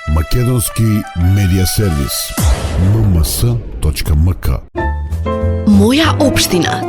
Македонски медиа сервис. mms.mk. Моја општина.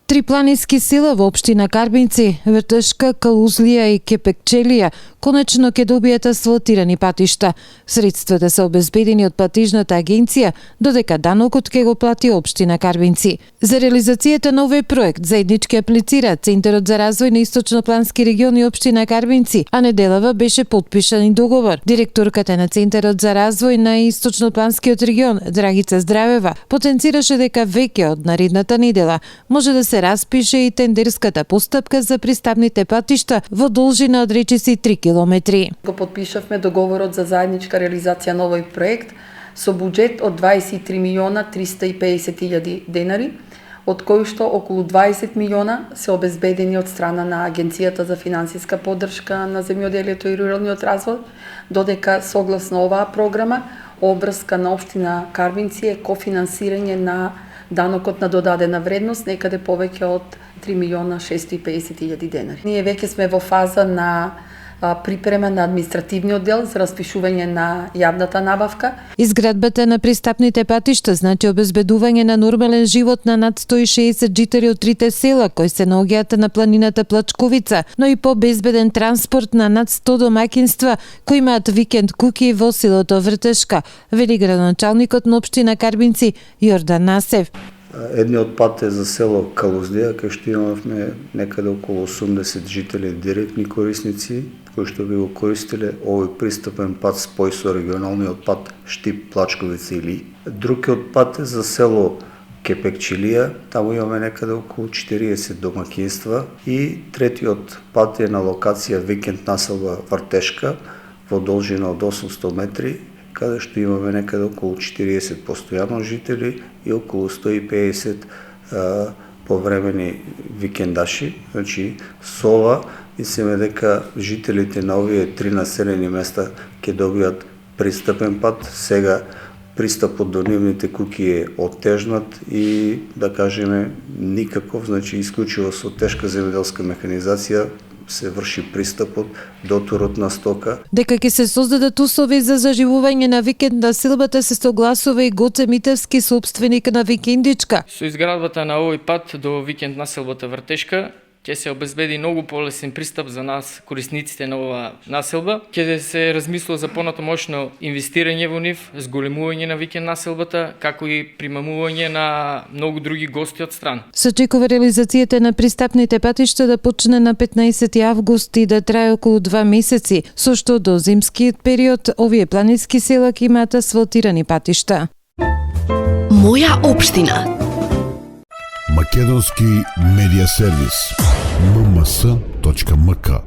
Три планински села во општина Карбинци, Вртешка, Калузлија и Кепекчелија конечно ќе добијат асфалтирани патишта. Средствата се обезбедени од платежната агенција, додека данокот ќе го плати општина Карбинци. За реализацијата на овој проект заеднички аплицира Центарот за развој на Источноплански регион и општина Карбинци, а неделава беше потпишан и договор. Директорката на Центарот за развој на Источнопланскиот регион, Драгица Здравева, потенцираше дека веќе од наредната недела може да се распише и тендерската постапка за пристапните патишта во должина од речиси 3 километри. Го подпишавме договорот за заедничка реализација на овој проект со буџет од 23 милиона 350 илјади денари, од кои што околу 20 милиона се обезбедени од страна на Агенцијата за финансиска поддршка на земјоделието и руралниот развој, додека согласно оваа програма обврска на општина Карбинци е кофинансирање на данокот на додадена вредност некаде повеќе од 3 милиона 650 илјади денари. Ние веќе сме во фаза на припрема на административниот дел за распишување на јавната набавка. Изградбата на пристапните патишта значи обезбедување на нормален живот на над 160 жители од трите села кои се наоѓаат на планината Плачковица, но и по-безбеден транспорт на над 100 домаќинства кои имаат викенд куќи во селото Вртешка, вели градоначалникот на општина Карбинци Јордан Насев. Едниот пат е за село Калузлија, кај што имавме некаде околу 80 жители директни корисници, кои што би го користиле овој пристапен пат спој со регионалниот пат Штип-Плачковица или. Другиот пат е за село Кепекчелија, таму имаме некаде околу 40 домаќинства, и третиот пат е на локација викенд населба Вртешка во должина од 800 метри, каде што имаме некаде околу 40 постојано жители и околу 150 повремени викендаши. Значи, со ова мислиме дека жителите на овие три населени места ќе добијат пристапен пат. Сега пристапот до нивните куќи е оттежнат и, да кажеме, никаков, значи исклучиво со тешка земјоделска механизација се врши пристапот до турот на стока. Дека ќе се создадат услови за заживување на викенд населбата се согласува и Гоце Митевски, собственик на викендичка. Со изградбата на овој пат до викенд населбата Вртешка ќе се обезбеди многу полесен пристап за нас, корисниците на оваа населба. Ќе се размислува за понатамошно инвестирање во нив, зголемување на викенд населбата, како и примамување на многу други гости од страна. Се очекува реализацијата на пристапните патишта да почне на 15 август и да трае околу 2 месеци, со што до зимскиот период овие планински села ќе имаат асфалтирани патишта. Моја општина. Македонски медиа сервис. mms.mk.